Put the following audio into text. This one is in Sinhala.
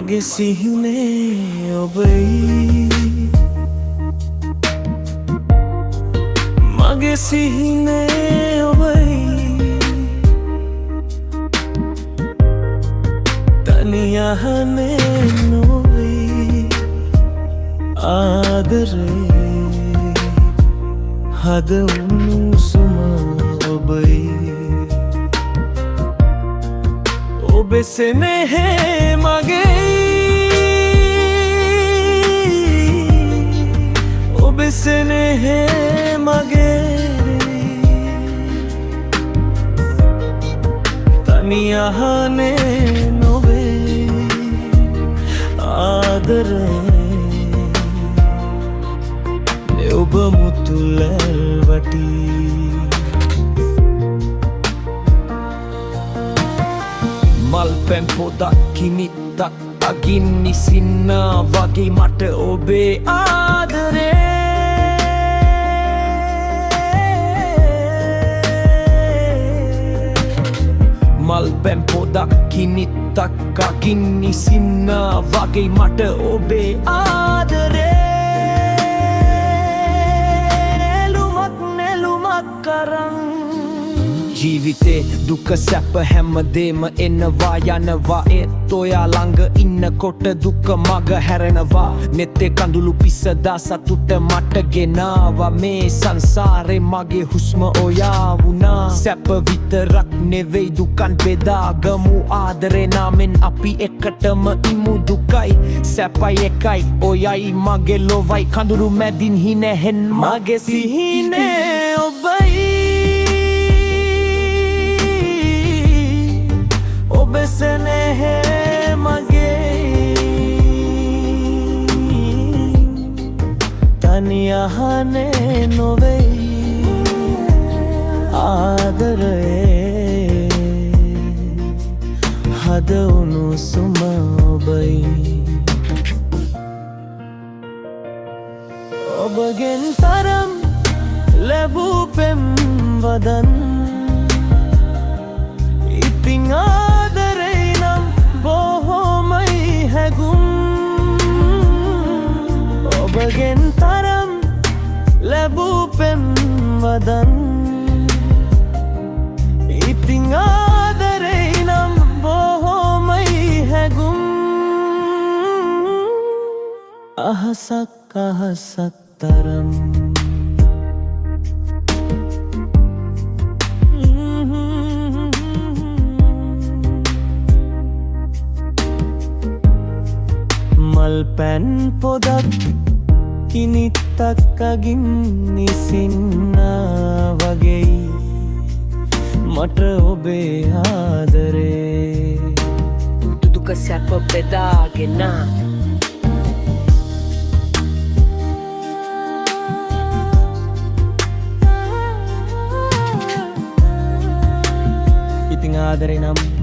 මගේ සිහිනේ ඔබයි මගේ සිහිනේ ඔබයි තනියහනේ නොවේ ආදරේ හද උණුසුම ඔබයි ඔබේ සෙනෙහේ මගේ ඔබේ සෙනෙහේ මගේ තනියහනේ නොවේ ආදරේ ඔබ මුතුලැල් වටී මල් පැන් පොදක් කිනිත්තක් අගින් නිසින්නා වගේ මට ඔබේ ආදරේ මල් පැන් පොදක් කිනිත්තක් අගින් නිසින්නා වගේ මට ඔබේ ආදරේ ජීවිතේ දුක සැප හැමදේම එනවා යනවා ඒත් ඔයා ළඟ ඉන්නකොට දුක මග හැරෙනවා නෙත්තේ කඳුළු පිසදා සතුට මට ගෙනාවා මේ සංසාරේ මගේ හුස්ම ඔයා වුණා සැප විතරක් නෙවෙයි දුකන් බෙදාගමු ආදරේ නාමෙන් අපි එකටම ඉමු දුකයි සැපයි එකයි ඔයයි මගේ ලොවයි කඳුළු මැදින් හිනැහෙන් මගේ සිහිනේ ඔබයි ඔබේ සෙනෙහේ මගේ තනියහනේ නොවෙයි ආදරේ හද උණුසුම ඔබයි ඔබගෙන් තරම් ලැබූ පෙම් වදන් ඉතිං ඔබගෙන් තරම් ලැබූ පෙම් වදන් ඉතිං ආදරේ නම් බොහොමයි හැගුම් අහසක් අහසක් තරම් මල් පැන් පොදක් කිනිත්තක් අගින් නිසින්නා වගේ මට ඔබේ ආදරේ දුක සැප බෙදාගෙන ඉතිං ආදරේ නම්